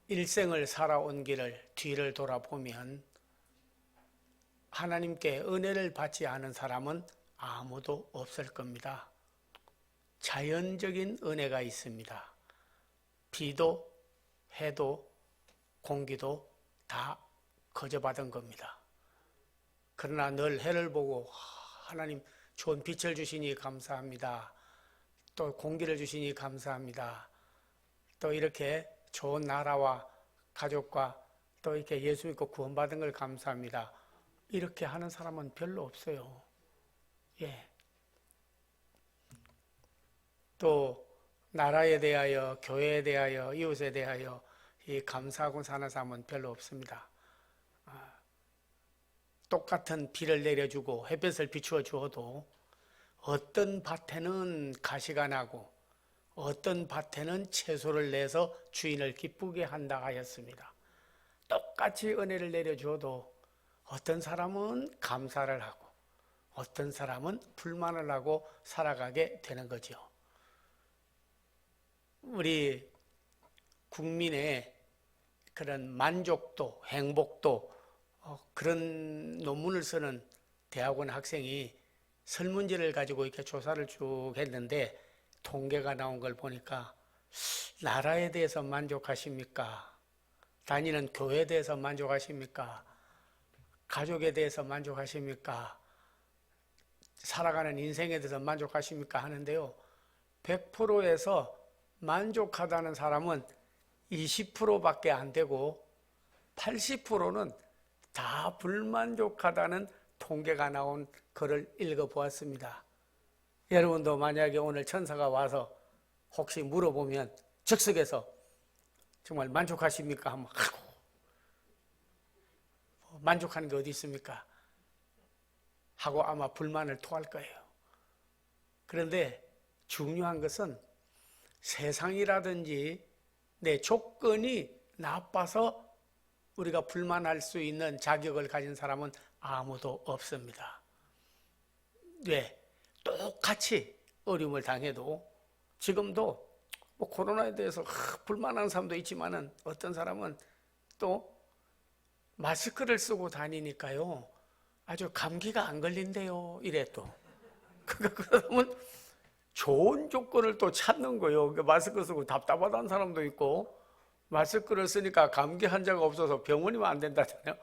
일생을 살아온 길을 뒤를 돌아보면 하나님께 은혜를 받지 않은 사람은 아무도 없을 겁니다. 자연적인 은혜가 있습니다. 비도 해도 공기도 다 거저받은 겁니다. 그러나 늘 해를 보고 하나님 좋은 빛을 주시니 감사합니다. 또 공기를 주시니 감사합니다. 또 이렇게 좋은 나라와 가족과 또 이렇게 예수 믿고 구원받은 걸 감사합니다. 이렇게 하는 사람은 별로 없어요. 예. 또 나라에 대하여, 교회에 대하여, 이웃에 대하여 이 감사하고 사는 사람은 별로 없습니다. 똑같은 비를 내려주고 햇볕을 비추어 주어도 어떤 밭에는 가시가 나고 어떤 밭에는 채소를 내서 주인을 기쁘게 한다 하였습니다. 똑같이 은혜를 내려주어도 어떤 사람은 감사를 하고 어떤 사람은 불만을 하고 살아가게 되는 거죠. 우리 국민의 그런 만족도, 행복도 그런 논문을 쓰는 대학원 학생이 설문지를 가지고 이렇게 조사를 쭉 했는데 통계가 나온 걸 보니까 나라에 대해서 만족하십니까? 다니는 교회에 대해서 만족하십니까? 가족에 대해서 만족하십니까? 살아가는 인생에 대해서 만족하십니까? 하는데요. 100%에서 만족하다는 사람은 20%밖에 안 되고 80%는 다 불만족하다는 통계가 나온 글을 읽어보았습니다. 여러분도 만약에 오늘 천사가 와서 혹시 물어보면 즉석에서 정말 만족하십니까? 하면 만족하는 게 어디 있습니까? 하고 아마 불만을 토할 거예요. 그런데 중요한 것은 세상이라든지 내 조건이 나빠서 우리가 불만할 수 있는 자격을 가진 사람은 아무도 없습니다. 왜? 똑같이 어려움을 당해도 지금도 뭐 코로나에 대해서 불만하는 사람도 있지만은 어떤 사람은 또 마스크를 쓰고 다니니까요 아주 감기가 안 걸린대요. 이래 또 그러면 좋은 조건을 또 찾는 거예요. 마스크 쓰고 답답하다는 사람도 있고 마스크를 쓰니까 감기 환자가 없어서 병원이면 안 된다잖아요.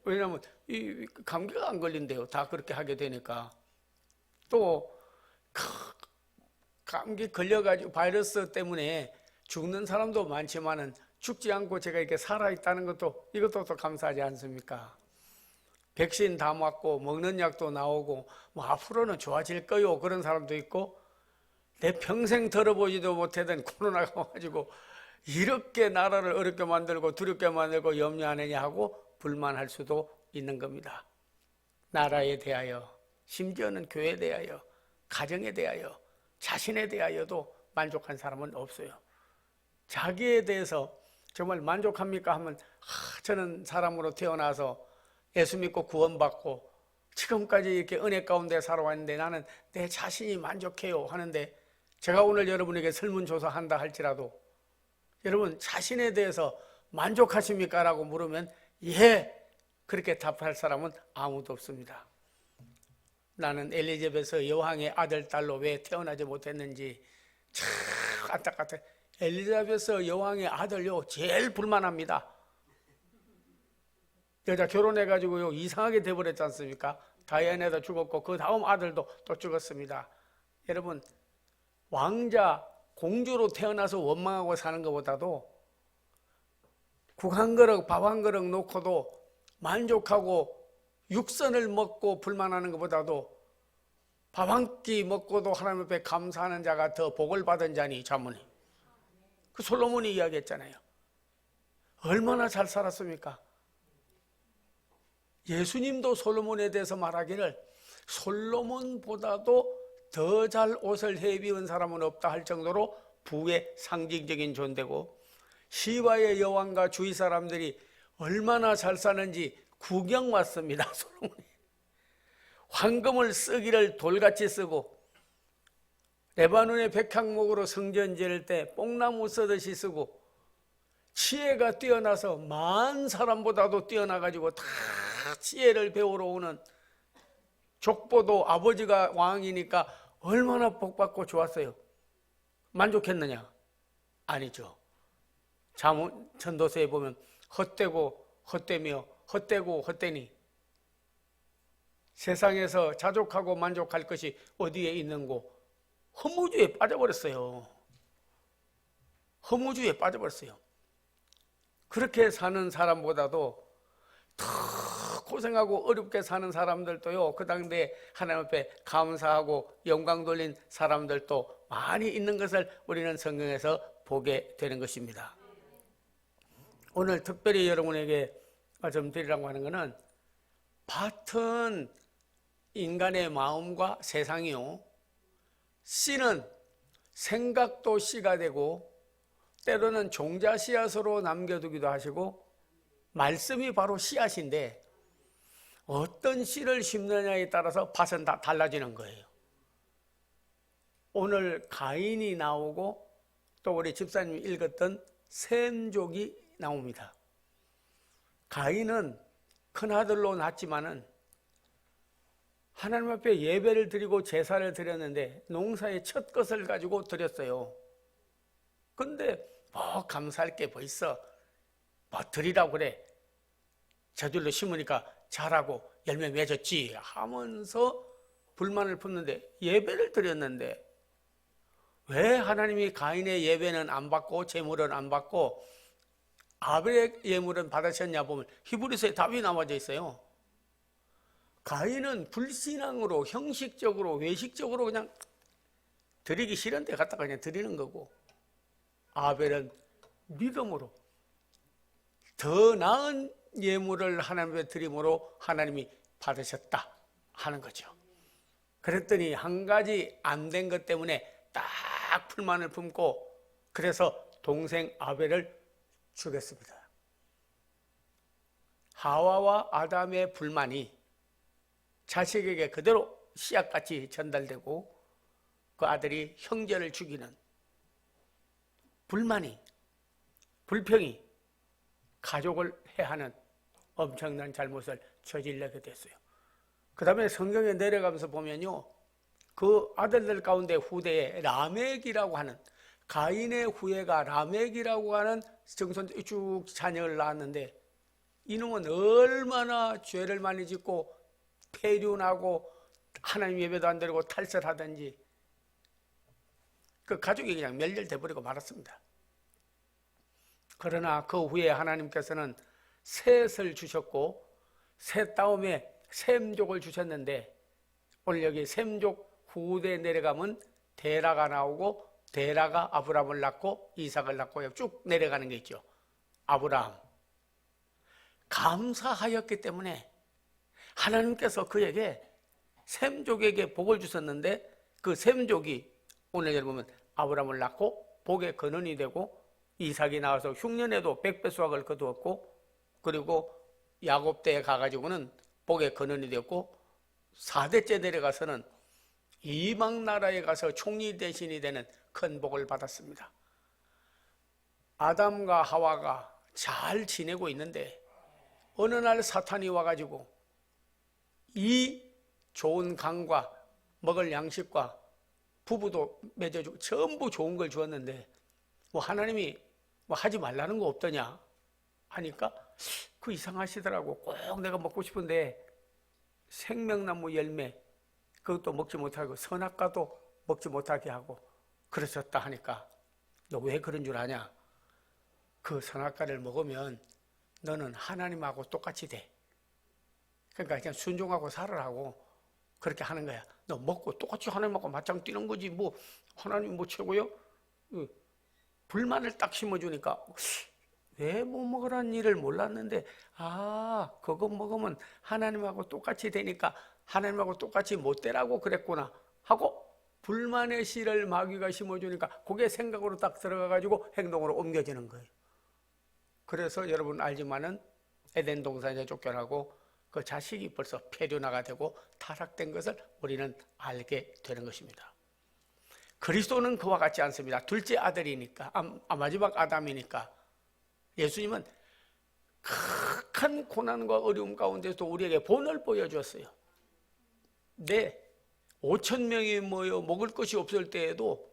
왜냐하면 이 감기가 안 걸린대요. 다 그렇게 하게 되니까. 또 감기 걸려가지고 바이러스 때문에 죽는 사람도 많지만은 죽지 않고 제가 이렇게 살아있다는 것도 이것도 또 감사하지 않습니까? 백신 다 맞고 먹는 약도 나오고 뭐 앞으로는 좋아질 거요 그런 사람도 있고 내 평생 들어보지도 못하던 코로나가 와가지고 이렇게 나라를 어렵게 만들고 두렵게 만들고 염려하느냐 하고 불만할 수도 있는 겁니다. 나라에 대하여 심지어는 교회에 대하여 가정에 대하여 자신에 대하여도 만족한 사람은 없어요. 자기에 대해서 정말 만족합니까 하면 저는 사람으로 태어나서 예수 믿고 구원받고 지금까지 이렇게 은혜 가운데 살아왔는데 나는 내 자신이 만족해요 하는데 제가 오늘 여러분에게 설문조사한다 할지라도 여러분 자신에 대해서 만족하십니까? 라고 물으면 예 그렇게 답할 사람은 아무도 없습니다. 나는 엘리자베스 여왕의 아들 딸로 왜 태어나지 못했는지 참 안타깝다. 엘리자베스 여왕의 아들요 제일 불만합니다. 여자 결혼해가지고요 이상하게 돼버렸지 않습니까? 다이애나도 죽었고 그 다음 아들도 또 죽었습니다. 여러분 왕자 공주로 태어나서 원망하고 사는 것보다도 국 한 그릇 밥 한 그릇 놓고도 만족하고 육선을 먹고 불만하는 것보다도 밥 한 끼 먹고도 하나님 앞에 감사하는 자가 더 복을 받은 자니 자문이 그 솔로몬이 이야기했잖아요. 얼마나 잘 살았습니까? 예수님도 솔로몬에 대해서 말하기를 솔로몬보다도 더 잘 옷을 해입은 사람은 없다 할 정도로 부의 상징적인 존재고 시바의 여왕과 주위 사람들이 얼마나 잘 사는지 구경 왔습니다. 솔로몬이 황금을 쓰기를 돌같이 쓰고 레바논의 백향목으로 성전 지을 때 뽕나무 쓰듯이 쓰고 지혜가 뛰어나서 만 사람보다도 뛰어나가지고 다 지혜를 배우러 오는 족보도 아버지가 왕이니까 얼마나 복받고 좋았어요. 만족했느냐? 아니죠. 전도서에 보면 헛되고 헛되며 헛되고 헛되니 세상에서 자족하고 만족할 것이 어디에 있는고? 허무주의에 빠져버렸어요. 허무주의에 빠져버렸어요. 그렇게 사는 사람보다도 더 고생하고 어렵게 사는 사람들도요, 그 당대에 하나님 앞에 감사하고 영광 돌린 사람들도 많이 있는 것을 우리는 성경에서 보게 되는 것입니다. 오늘 특별히 여러분에게 말씀드리려고 하는 것은 밭은 인간의 마음과 세상이요, 씨는 생각도 씨가 되고 때로는 종자 씨앗으로 남겨두기도 하시고 말씀이 바로 씨앗인데 어떤 씨를 심느냐에 따라서 밭은 다 달라지는 거예요. 오늘 가인이 나오고 또 우리 집사님이 읽었던 셈족이 나옵니다. 가인은 큰아들로 낳았지만은 하나님 앞에 예배를 드리고 제사를 드렸는데 농사의 첫 것을 가지고 드렸어요. 근데 뭐 감사할 게 뭐 있어? 뭐 드리라고 그래. 저절로 심으니까 자라고 열매 맺었지 하면서 불만을 품는데, 예배를 드렸는데 왜 하나님이 가인의 예배는 안 받고 제물은 안 받고 아벨의 예물은 받으셨냐 보면 히브리서에 답이 나와져 있어요. 가인은 불신앙으로 형식적으로 외식적으로 그냥 드리기 싫은데 갖다가 그냥 드리는 거고, 아벨은 믿음으로 더 나은 예물을 하나님께 드림으로 하나님이 받으셨다 하는 거죠. 그랬더니 한 가지 안 된 것 때문에 딱 불만을 품고 그래서 동생 아벨을 죽였습니다. 하와와 아담의 불만이 자식에게 그대로 씨앗같이 전달되고 그 아들이 형제를 죽이는 불만이, 불평이 가족을 해하는 엄청난 잘못을 저지르게 됐어요. 그 다음에 성경에 내려가면서 보면요, 그 아들들 가운데 후대에 라멕이라고 하는, 가인의 후예가 라멕이라고 하는 정손 쭉 자녀를 낳았는데 이놈은 얼마나 죄를 많이 짓고 폐륜하고 하나님 예배도 안 드리고 탈설하든지 그 가족이 그냥 멸절돼 버리고 말았습니다. 그러나 그 후에 하나님께서는 셋을 주셨고 셋 다음에 셈족을 주셨는데, 오늘 여기 셈족 후대에 내려가면 데라가 나오고 데라가 아브라함을 낳고 이삭을 낳고 쭉 내려가는 게 있죠. 아브라함 감사하였기 때문에 하나님께서 그에게 셈족에게 복을 주셨는데, 그 셈족이 오늘 여러분 보면 아브라함을 낳고 복의 근원이 되고 이삭이 나와서 흉년에도 100배 수확을 거두었고, 그리고 야곱 때에 가가지고는 복의 근원이 되었고 4대째 내려가서는 이방 나라에 가서 총리 대신이 되는 큰 복을 받았습니다. 아담과 하와가 잘 지내고 있는데 어느 날 사탄이 와가지고 이 좋은 강과 먹을 양식과 부부도 맺어주고 전부 좋은 걸 주었는데 뭐 하나님이 뭐 하지 말라는 거 없더냐 하니까 그 이상하시더라고. 꼭 내가 먹고 싶은데 생명나무 열매 그것도 먹지 못하고 선악과도 먹지 못하게 하고 그러셨다 하니까, 너 왜 그런 줄 아냐? 그 선악과를 먹으면 너는 하나님하고 똑같이 돼. 그러니까 그냥 순종하고 살으라고 그렇게 하는 거야. 너 먹고 똑같이 하나님하고 맞짱 뛰는 거지 뭐 하나님 뭐 최고요? 불만을 딱 심어주니까 왜 못 먹으라는 일을 몰랐는데, 아 그거 먹으면 하나님하고 똑같이 되니까 하나님하고 똑같이 못 되라고 그랬구나 하고 불만의 씨를 마귀가 심어주니까 그게 생각으로 딱 들어가가지고 행동으로 옮겨지는 거예요. 그래서 여러분 알지만은 에덴 동산에 쫓겨나고 그 자식이 벌써 폐륜화가 되고 타락된 것을 우리는 알게 되는 것입니다. 그리스도는 그와 같지 않습니다. 둘째 아들이니까, 마지막 아담이니까 예수님은 극한 고난과 어려움 가운데서 우리에게 본을 보여주었어요. 네, 5천 명이 모여 먹을 것이 없을 때에도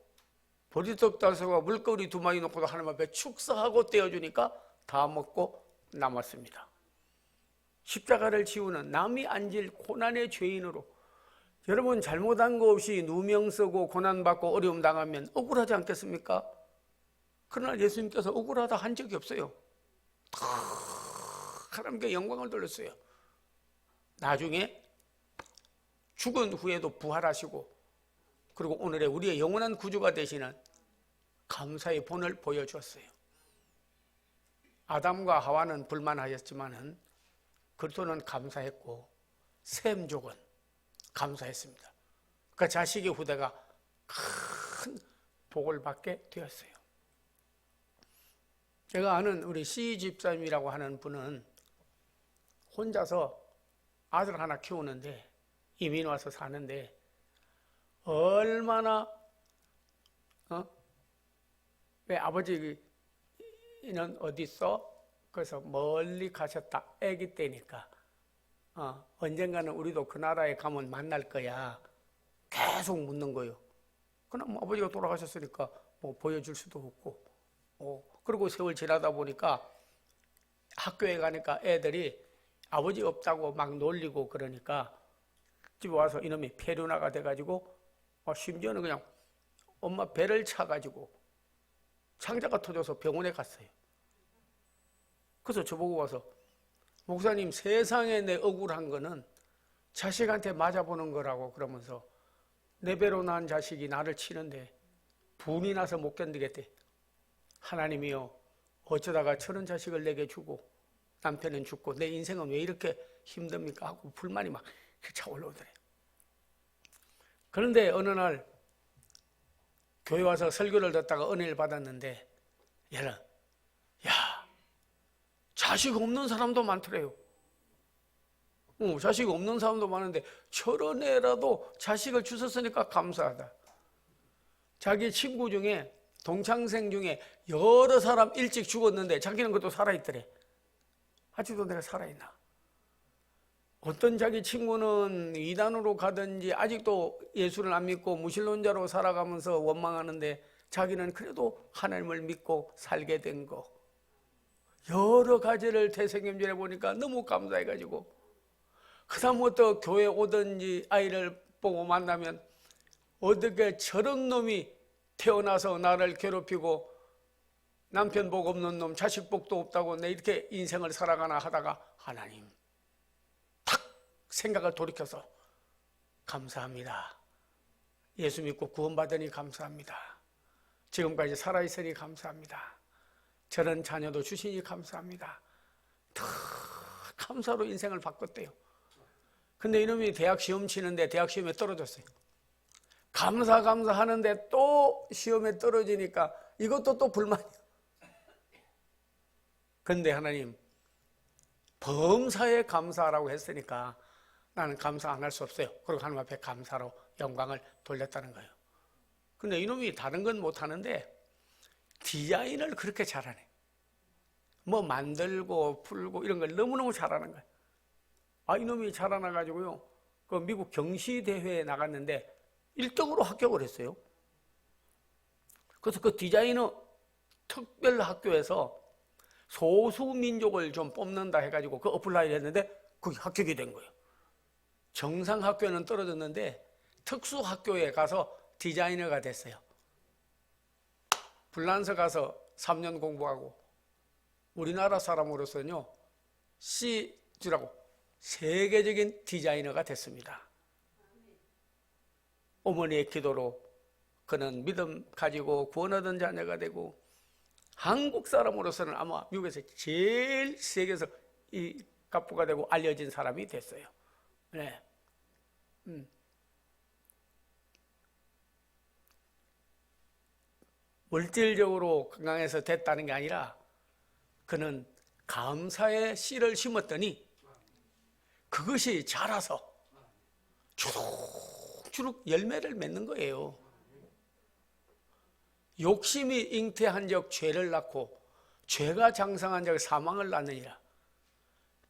보리떡 5개와 물거리 2마리 놓고도 하나님 앞에 축사하고 떼어주니까 다 먹고 남았습니다. 십자가를 지우는 남이 안 질 고난의 죄인으로, 여러분 잘못한 거 없이 누명 쓰고 고난받고 어려움 당하면 억울하지 않겠습니까? 그러나 예수님께서 억울하다 한 적이 없어요. 다 하나님께 영광을 돌렸어요. 나중에 죽은 후에도 부활하시고, 그리고 오늘의 우리의 영원한 구주가 되시는 감사의 본을 보여주었어요. 아담과 하와는 불만하였지만은 그리스도는 감사했고 셈족은 감사했습니다. 그 자식의 후대가 큰 복을 받게 되었어요. 제가 아는 우리 시 집사님이라고 하는 분은 혼자서 아들 하나 키우는데, 이민 와서 사는데 얼마나 왜 아버지는 어디 있어? 그래서 멀리 가셨다, 아기 때니까 언젠가는 우리도 그 나라에 가면 만날 거야, 계속 묻는 거예요. 그럼 아버지가 돌아가셨으니까 뭐 보여줄 수도 없고, 그리고 세월 지나다 보니까 학교에 가니까 애들이 아버지 없다고 막 놀리고 그러니까 집에 와서 이놈이 폐륜화가 돼가지고 심지어는 그냥 엄마 배를 차가지고 창자가 터져서 병원에 갔어요. 그래서 저보고 와서, 목사님, 세상에 내 억울한 거는 자식한테 맞아보는 거라고 그러면서 내 배로 낳은 자식이 나를 치는데 분이 나서 못 견디겠대. 하나님이요, 어쩌다가 저런 자식을 내게 주고 남편은 죽고 내 인생은 왜 이렇게 힘듭니까? 하고 불만이 막 차올라오더래요. 그런데 어느 날 교회 와서 설교를 듣다가 은혜를 받았는데, 자식 없는 사람도 많더래요. 자식 없는 사람도 많은데 저런 애라도 자식을 주셨으니까 감사하다. 자기 친구 중에, 동창생 중에 여러 사람 일찍 죽었는데 자기는 그것도 살아있더래. 아직도 내가 살아있나? 어떤 자기 친구는 이단으로 가든지 아직도 예수를 안 믿고 무신론자로 살아가면서 원망하는데 자기는 그래도 하나님을 믿고 살게 된 거, 여러 가지를 되새김질해 보니까 너무 감사해가지고, 그 다음부터 교회 오든지 아이를 보고 만나면 어떻게 저런 놈이 태어나서 나를 괴롭히고 남편 복 없는 놈, 자식 복도 없다고 내 이렇게 인생을 살아가나 하다가 하나님 탁 생각을 돌이켜서 감사합니다. 예수 믿고 구원받으니 감사합니다. 지금까지 살아있으니 감사합니다. 저런 자녀도 주시니 감사합니다. 다 감사로 인생을 바꿨대요. 근데 이놈이 대학 시험 치는데 대학 시험에 떨어졌어요. 감사하는데 또 시험에 떨어지니까 이것도 또 불만이에요. 근데 하나님, 범사에 감사하라고 했으니까 나는 감사 안 할 수 없어요. 그리고 하나님 앞에 감사로 영광을 돌렸다는 거예요. 근데 이놈이 다른 건 못하는데 디자인을 그렇게 잘하네. 뭐 만들고 풀고 이런 걸 너무너무 잘하는 거예요. 이놈이 자라나가지고요, 그 미국 경시대회에 나갔는데 1등으로 합격을 했어요. 그래서 그 디자이너 특별 학교에서 소수민족을 좀 뽑는다 해가지고 그 어플라이를 했는데 그게 합격이 된 거예요. 정상 학교는 떨어졌는데 특수 학교에 가서 디자이너가 됐어요. 불란서 가서 3년 공부하고 우리나라 사람으로서는요, C주라고 세계적인 디자이너가 됐습니다. 어머니의 기도로 그는 믿음 가지고 구원 얻은 자녀가 되고, 한국 사람으로서는 아마 미국에서 제일 세계에서 이 갑부가 되고 알려진 사람이 됐어요. 네. 물질적으로 건강해서 됐다는 게 아니라 그는 감사의 씨를 심었더니 그것이 자라서 주룩주룩 열매를 맺는 거예요. 욕심이 잉태한 적 죄를 낳고 죄가 장성한 적 사망을 낳느니라.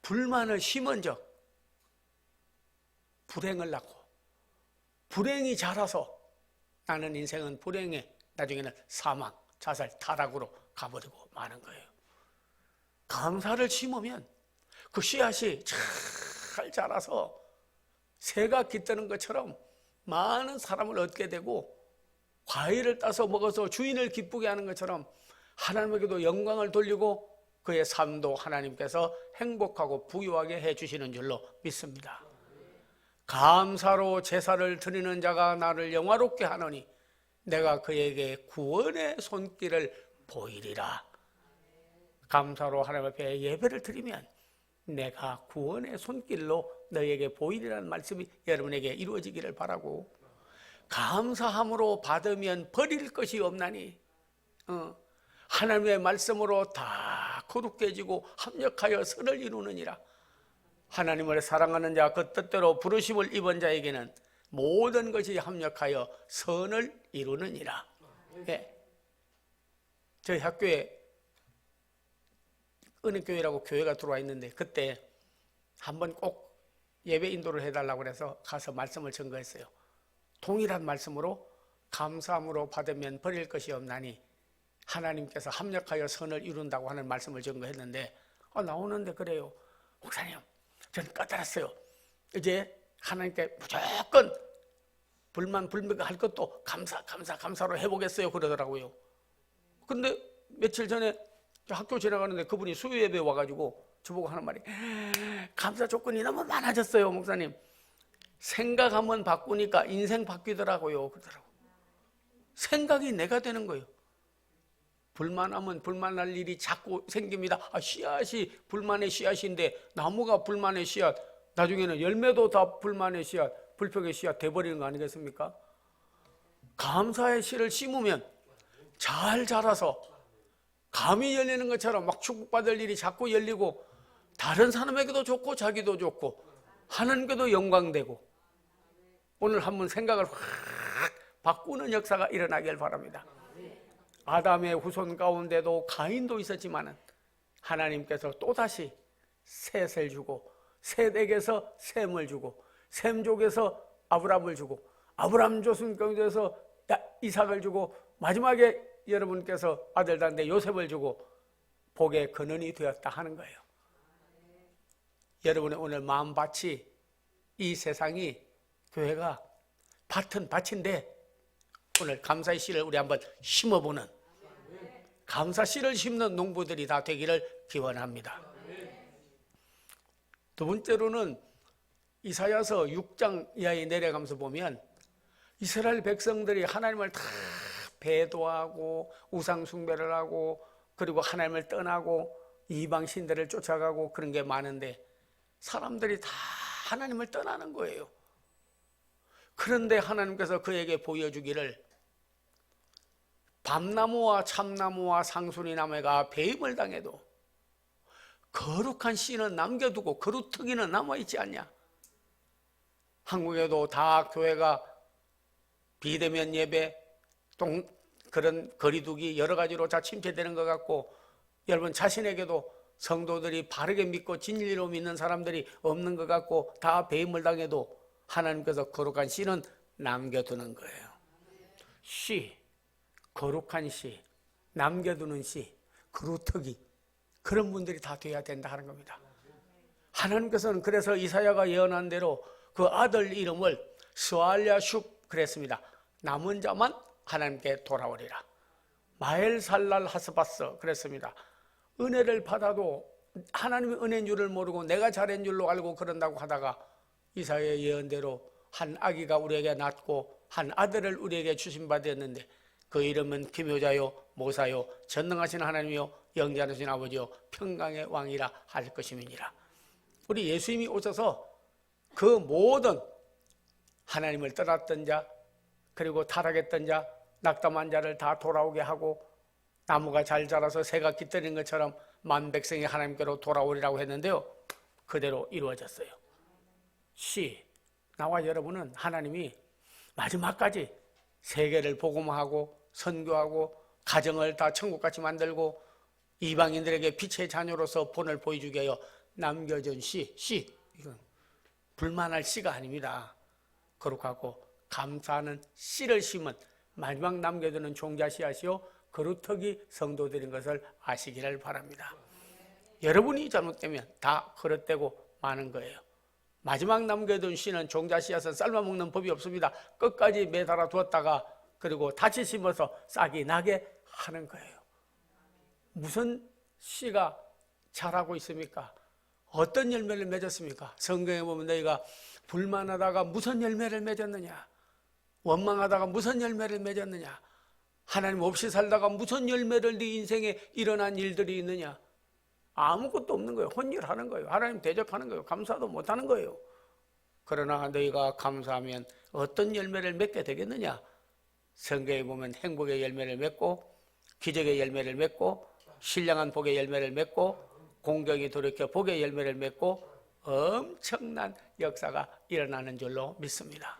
불만을 심은 적 불행을 낳고, 불행이 자라서 나는 인생은 불행에 나중에는 사망, 자살, 타락으로 가버리고 마는 거예요. 감사를 심으면 그 씨앗이 잘 자라서 새가 깃드는 것처럼 많은 사람을 얻게 되고, 과일을 따서 먹어서 주인을 기쁘게 하는 것처럼 하나님에게도 영광을 돌리고 그의 삶도 하나님께서 행복하고 부유하게 해주시는 줄로 믿습니다. 감사로 제사를 드리는 자가 나를 영화롭게 하노니 내가 그에게 구원의 손길을 보이리라. 감사로 하나님 앞에 예배를 드리면 내가 구원의 손길로 너에게 보이리라는 말씀이 여러분에게 이루어지기를 바라고, 감사함으로 받으면 버릴 것이 없나니 하나님의 말씀으로 다 거룩해지고 합력하여 선을 이루느니라. 하나님을 사랑하는 자, 그 뜻대로 부르심을 입은 자에게는 모든 것이 합력하여 선을 이루느니라. 예. 저희 학교에 은혜교회라고 교회가 들어와 있는데, 그때 한번 꼭 예배 인도를 해달라고 해서 가서 말씀을 전거했어요. 동일한 말씀으로 감사함으로 받으면 버릴 것이 없나니 하나님께서 합력하여 선을 이룬다고 하는 말씀을 전거했는데, 나오는데 그래요. 목사님, 저는 까달았어요. 이제 하나님께 무조건 불만불명할 것도 감사로 해보겠어요 그러더라고요. 근데 며칠 전에 학교 지나가는데 그분이 수요 예배 와가지고 저보고 하는 말이, 감사 조건이 너무 많아졌어요 목사님. 생각 한번 바꾸니까 인생 바뀌더라고요 그러더라고요. 생각이 내가 되는 거예요. 불만하면 불만할 일이 자꾸 생깁니다. 씨앗이 불만의 씨앗인데 나무가 불만의 씨앗, 나중에는 열매도 다 불만의 씨앗, 불평의 씨앗 돼버리는 거 아니겠습니까? 감사의 씨를 심으면 잘 자라서 감이 열리는 것처럼 막 축복받을 일이 자꾸 열리고, 다른 사람에게도 좋고 자기도 좋고 하나님께도 영광되고, 오늘 한번 생각을 확 바꾸는 역사가 일어나길 바랍니다. 아담의 후손 가운데도 가인도 있었지만 하나님께서 또다시 셋을 주고, 셋에게서 셈을 주고, 셈족에서 아브람을 주고, 아브람 조선 가운데서 이삭을 주고, 마지막에 여러분께서 아들 단데 요셉을 주고 복의 근원이 되었다 하는 거예요. 여러분의 오늘 마음밭이, 이 세상이 교회가 밭인데 오늘 감사의 씨를 우리 한번 심어보는, 감사 씨를 심는 농부들이 다 되기를 기원합니다. 두 번째로는 이사야서 6장 이하에 내려가면서 보면 이스라엘 백성들이 하나님을 다 배도하고 우상 숭배를 하고, 그리고 하나님을 떠나고 이방 신들을 쫓아가고 그런 게 많은데 사람들이 다 하나님을 떠나는 거예요. 그런데 하나님께서 그에게 보여주기를, 밤나무와 참나무와 상수리나무가 배임을 당해도 거룩한 씨는 남겨두고 거루터기는 남아있지 않냐. 한국에도 다 교회가 비대면 예배, 그런 거리두기 여러 가지로 다 침체되는 것 같고, 여러분 자신에게도 성도들이 바르게 믿고 진리로 믿는 사람들이 없는 것 같고, 다 배임을 당해도 하나님께서 거룩한 씨는 남겨두는 거예요. 씨, 거룩한 씨, 남겨두는 씨, 거루터기, 그런 분들이 다 돼야 된다 하는 겁니다. 하나님께서는 그래서 이사야가 예언한 대로 그 아들 이름을 스알랴숑 그랬습니다. 남은 자만 하나님께 돌아오리라. 마엘살랄 하스바스 그랬습니다. 은혜를 받아도 하나님의 은혜인 줄을 모르고 내가 잘한 줄로 알고 그런다고 하다가 이사야의 예언대로 한 아기가 우리에게 낳고 한 아들을 우리에게 주신 바 되었는데, 그 이름은 기묘자요 모사요 전능하신 하나님이요 영자하신 아버지요 평강의 왕이라 할 것임이니라. 우리 예수님이 오셔서 그 모든 하나님을 떠났던 자, 그리고 타락했던 자, 낙담한 자를 다 돌아오게 하고, 나무가 잘 자라서 새가 깃들인 것처럼 만 백성이 하나님께로 돌아오리라고 했는데요, 그대로 이루어졌어요. 나와 여러분은 하나님이 마지막까지 세계를 복음화하고 선교하고 가정을 다 천국같이 만들고 이방인들에게 빛의 자녀로서 본을 보여주게 하여 남겨준 씨, 이건 불만할 씨가 아닙니다. 거룩하고 감사하는 씨를 심은 마지막 남겨두는 종자 씨앗이요 거루터기 성도들인 것을 아시기를 바랍니다. 여러분이 잘못되면 다 그릇되고 마는 거예요. 마지막 남겨둔 씨는 종자 씨앗은 삶아먹는 법이 없습니다. 끝까지 매달아 두었다가 그리고 다시 심어서 싹이 나게 하는 거예요. 무슨 씨가 자라고 있습니까? 어떤 열매를 맺었습니까? 성경에 보면 너희가 불만하다가 무슨 열매를 맺었느냐? 원망하다가 무슨 열매를 맺었느냐? 하나님 없이 살다가 무슨 열매를 네 인생에 일어난 일들이 있느냐? 아무것도 없는 거예요. 혼혈하는 거예요. 하나님 대적하는 거예요. 감사도 못하는 거예요. 그러나 너희가 감사하면 어떤 열매를 맺게 되겠느냐? 성경에 보면 행복의 열매를 맺고 기적의 열매를 맺고 신령한 복의 열매를 맺고 공경이 돌이켜 복의 열매를 맺고 엄청난 역사가 일어나는 줄로 믿습니다.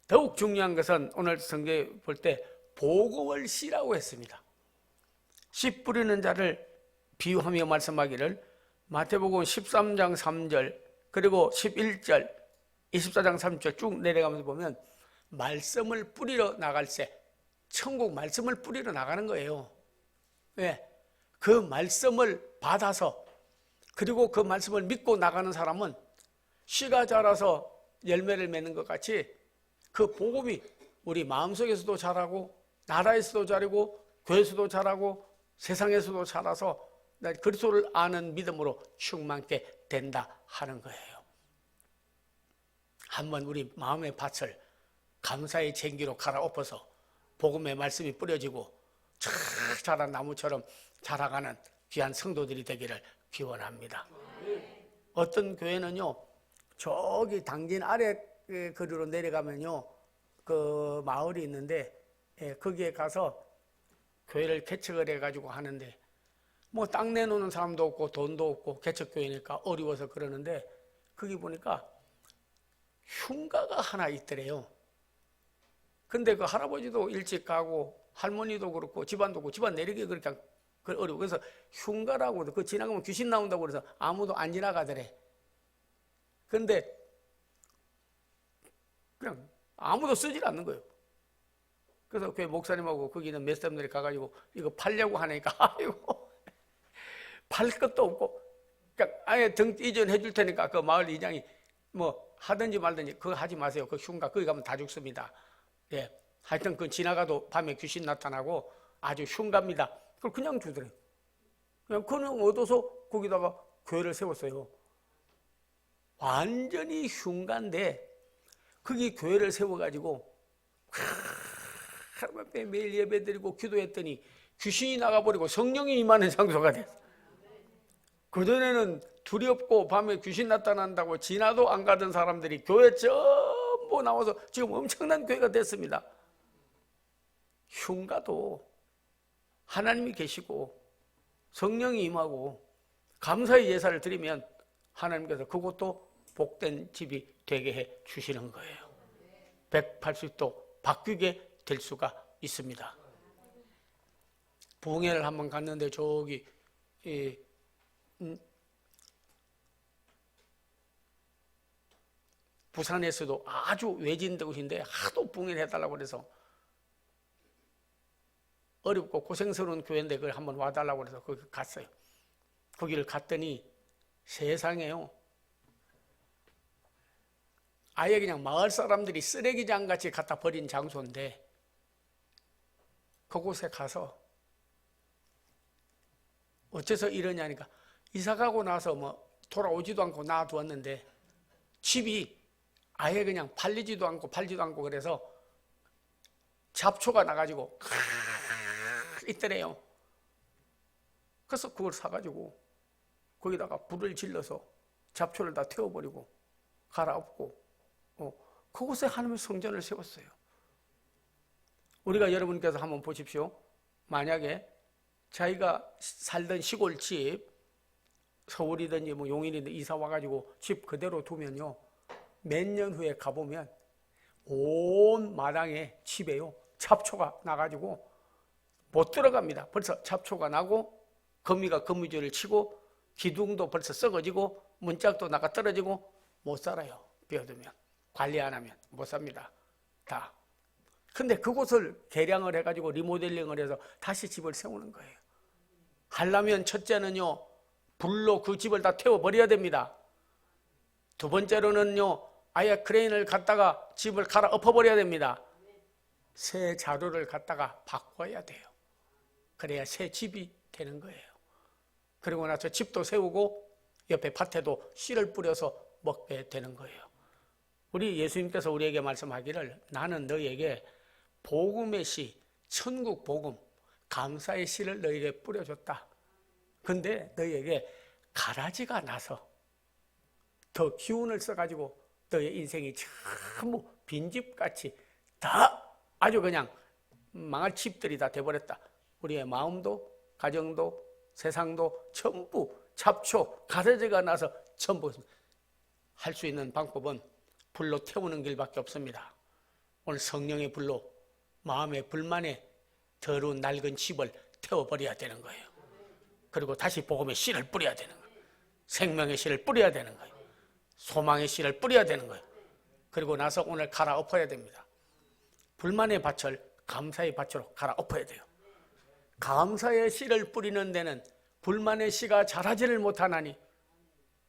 더욱 중요한 것은 오늘 성경에 볼 때 복음을 씨라고 했습니다. 씨 뿌리는 자를 비유하며 말씀하기를 마태복음 13장 3절 그리고 11절 24장 3절 쭉 내려가면서 보면 말씀을 뿌리러 나갈 때 천국 말씀을 뿌리러 나가는 거예요. 왜? 그 말씀을 받아서 그리고 그 말씀을 믿고 나가는 사람은 씨가 자라서 열매를 맺는 것 같이 그 복음이 우리 마음속에서도 자라고 나라에서도 자라고 교회에서도 자라고 세상에서도 자라서 그리스도를 아는 믿음으로 충만케 된다 하는 거예요. 한번 우리 마음의 밭을 감사의 쟁기로 갈아엎어서 복음의 말씀이 뿌려지고 쫙 자란 나무처럼 자라가는 귀한 성도들이 되기를 기원합니다. 어떤 교회는요, 저기 당진 아래 거리로 내려가면요, 그 마을이 있는데 거기에 가서 교회를 개척을 해가지고 하는데 뭐 땅 내놓는 사람도 없고 돈도 없고 개척교회니까 어려워서 그러는데 거기 보니까 흉가가 하나 있더래요. 근데 그 할아버지도 일찍 가고 할머니도 그렇고 집안도 그렇고 집안 내리기 그렇게 어려워. 그래서 흉가라고 그 지나가면 귀신 나온다고 그래서 아무도 안 지나가더래. 근데 그냥 아무도 쓰질 않는 거예요. 그래서 그 목사님하고 거기 있는 몇 사람들이 가가지고 이거 팔려고 하니까 아이고 팔 것도 없고 그냥 아예 등 이전해 줄 테니까 그 마을 이장이 뭐 하든지 말든지 그거 하지 마세요. 그 흉가 거기 가면 다 죽습니다. 예, 하여튼 그 지나가도 밤에 귀신 나타나고 아주 흉가입니다. 그걸 그냥 주더래요. 그냥 얻어서 거기다가 교회를 세웠어요. 완전히 흉가인데 거기 교회를 세워가지고 하루 앞에 매일 예배드리고 기도했더니 귀신이 나가버리고 성령이 임하는 장소가 됐어요. 그전에는 두렵고 밤에 귀신 나타난다고 지나도 안 가던 사람들이 교회 전부 나와서 지금 엄청난 교회가 됐습니다. 흉가도 하나님이 계시고 성령이 임하고 감사의 예사를 드리면 하나님께서 그것도 복된 집이 되게 해 주시는 거예요. 180도 바뀌게 될 수가 있습니다. 부흥회를 한번 갔는데 저기 부산에서도 아주 외진 곳인데 하도 부흥회를 해달라고 그래서 어렵고 고생스러운 교회인데 그걸 한번 와달라고 그래서 거기 갔어요. 거기를 갔더니 세상에요, 아예 그냥 마을 사람들이 쓰레기장 같이 갖다 버린 장소인데 그곳에 가서 어째서 이러냐니까 이사 가고 나서 뭐 돌아오지도 않고 놔두었는데 집이 아예 그냥 팔리지도 않고 팔지도 않고 그래서 잡초가 나가지고 있더래요. 그래서 그걸 사가지고 거기다가 불을 질러서 잡초를 다 태워버리고 갈아엎고 그곳에 하나님의 성전을 세웠어요. 우리가 여러분께서 한번 보십시오. 만약에 자기가 살던 시골집 서울이든지 뭐 용인이든지 이사 와가지고 집 그대로 두면요, 몇 년 후에 가보면 온 마당에 집에요 잡초가 나가지고 못 들어갑니다. 벌써 잡초가 나고 거미가 거미줄을 치고 기둥도 벌써 썩어지고 문짝도 나가 떨어지고 못 살아요. 비워두면 관리 안 하면 못 삽니다. 다. 근데 그곳을 개량을 해가지고 리모델링을 해서 다시 집을 세우는 거예요. 하려면 첫째는요, 불로 그 집을 다 태워버려야 됩니다. 두 번째로는요, 아예 크레인을 갖다가 집을 갈아 엎어버려야 됩니다. 새 자료를 갖다가 바꿔야 돼요. 그래야 새 집이 되는 거예요. 그리고 나서 집도 세우고 옆에 밭에도 씨를 뿌려서 먹게 되는 거예요. 우리 예수님께서 우리에게 말씀하기를 나는 너희에게 복음의 씨, 천국 복음, 감사의 씨를 너희에게 뿌려줬다. 근데 너희에게 가라지가 나서 더 기운을 써가지고 너의 인생이 전부 빈집같이 다 아주 그냥 망할 집들이 다 돼버렸다. 우리의 마음도 가정도 세상도 전부 잡초 가라지가 나서 전부 할 수 있는 방법은 불로 태우는 길밖에 없습니다. 오늘 성령의 불로 마음의 불만에 더러운 낡은 집을 태워버려야 되는 거예요. 그리고 다시 복음의 씨를 뿌려야 되는 거예요. 생명의 씨를 뿌려야 되는 거예요. 소망의 씨를 뿌려야 되는 거예요. 그리고 나서 오늘 갈아엎어야 됩니다. 불만의 밭을 감사의 밭으로 갈아엎어야 돼요. 감사의 씨를 뿌리는 데는 불만의 씨가 자라지를 못하나니,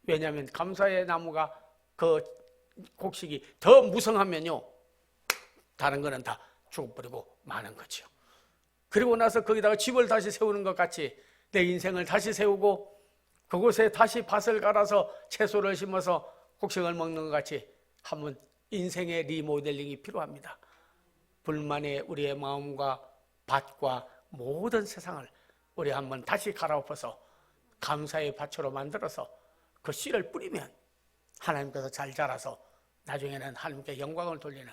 왜냐하면 감사의 나무가 그 곡식이 더 무성하면요 다른 거는 다 죽어버리고 마는 거죠. 그리고 나서 거기다가 집을 다시 세우는 것 같이 내 인생을 다시 세우고 그곳에 다시 밭을 갈아서 채소를 심어서 곡식을 먹는 것 같이 한번 인생의 리모델링이 필요합니다. 불만의 우리의 마음과 밭과 모든 세상을 우리 한번 다시 갈아엎어서 감사의 밭으로 만들어서 그 씨를 뿌리면 하나님께서 잘 자라서 나중에는 하나님께 영광을 돌리는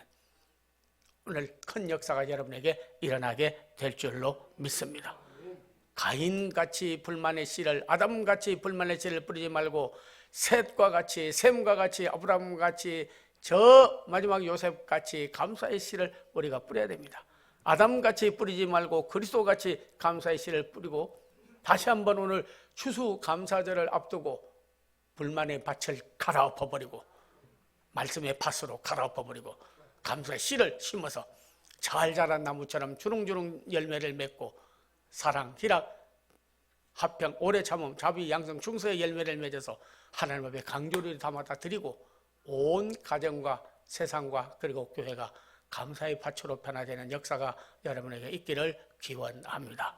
오늘 큰 역사가 여러분에게 일어나게 될 줄로 믿습니다. 가인같이 불만의 씨를, 아담같이 불만의 씨를 뿌리지 말고 셋과 같이, 셈과 같이, 아브라함과 같이, 저 마지막 요셉같이 감사의 씨를 우리가 뿌려야 됩니다. 아담같이 뿌리지 말고 그리스도같이 감사의 씨를 뿌리고, 다시 한번 오늘 추수감사절을 앞두고 불만의 밭을 갈아엎어버리고 말씀의 밭으로 갈아엎어버리고 감사의 씨를 심어서 잘 자란 나무처럼 주렁주렁 열매를 맺고 사랑, 희락, 화평, 오래 참음, 자비, 양성, 충성의 열매를 맺어서 하나님 앞에 강조를 담아다 드리고 온 가정과 세상과 그리고 교회가 감사의 밭으로 변화되는 역사가 여러분에게 있기를 기원합니다.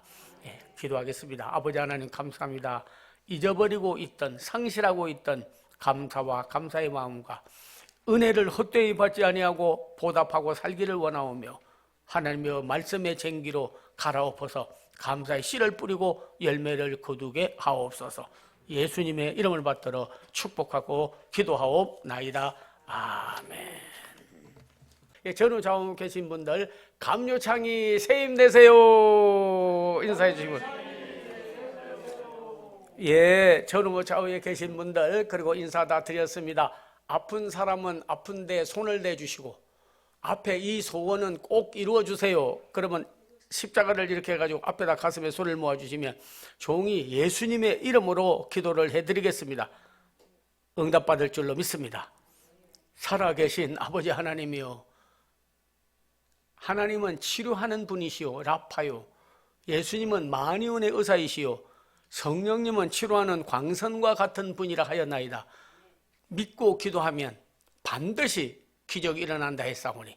기도하겠습니다. 아버지 하나님 감사합니다. 잊어버리고 있던, 상실하고 있던 감사와 감사의 마음과 은혜를 헛되이 받지 아니하고 보답하고 살기를 원하오며 하나님의 말씀의 쟁기로 갈아엎어서 감사의 씨를 뿌리고 열매를 거두게 하옵소서. 예수님의 이름을 받들어 축복하고 기도하옵나이다. 아멘. 전후 좌우 계신 분들 감료창이 세임되세요. 인사해 주시고. 전후 좌우에 계신 분들 그리고 인사 다 드렸습니다. 아픈 사람은 아픈데 손을 대주시고 앞에 이 소원은 꼭 이루어 주세요. 그러면 십자가를 이렇게 해가지고 앞에다 가슴에 손을 모아주시면 종이 예수님의 이름으로 기도를 해드리겠습니다. 응답받을 줄로 믿습니다. 살아계신 아버지 하나님이요, 하나님은 치료하는 분이시오 라파요, 예수님은 만유의 의사이시오, 성령님은 치료하는 광선과 같은 분이라 하였나이다. 믿고 기도하면 반드시 기적이 일어난다 했사오니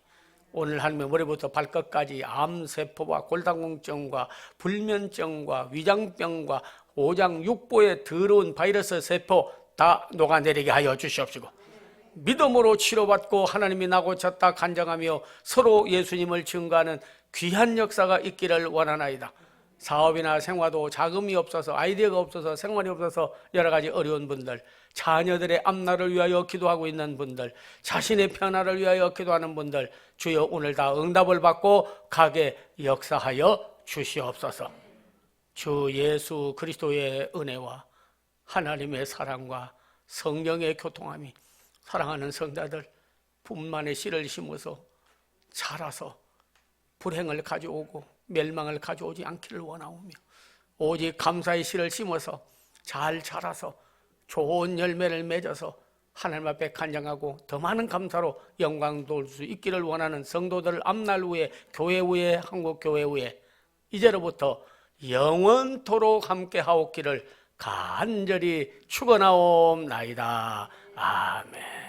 오늘 하나님의 머리부터 발끝까지 암세포와 골다공증과 불면증과 위장병과 오장 육부에 더러운 바이러스 세포 다 녹아내리게 하여 주시옵시고 믿음으로 치료받고 하나님이 나고 쳤다 간증하며 서로 예수님을 증거하는 귀한 역사가 있기를 원하나이다. 사업이나 생활도 자금이 없어서, 아이디어가 없어서, 생활이 없어서 여러 가지 어려운 분들, 자녀들의 앞날을 위하여 기도하고 있는 분들, 자신의 편안을 위하여 기도하는 분들, 주여 오늘 다 응답을 받고 가게 역사하여 주시옵소서. 주 예수 그리스도의 은혜와 하나님의 사랑과 성령의 교통함이 사랑하는 성자들 분만의 씨를 심어서 자라서 불행을 가져오고 멸망을 가져오지 않기를 원하오며 오직 감사의 씨를 심어서 잘 자라서 좋은 열매를 맺어서 하나님 앞에 간증하고 더 많은 감사로 영광 돌 수 있기를 원하는 성도들 앞날 후에 교회 후에 한국교회 후에 이제로부터 영원토록 함께 하옵기를 간절히 축원하옵나이다. 아멘.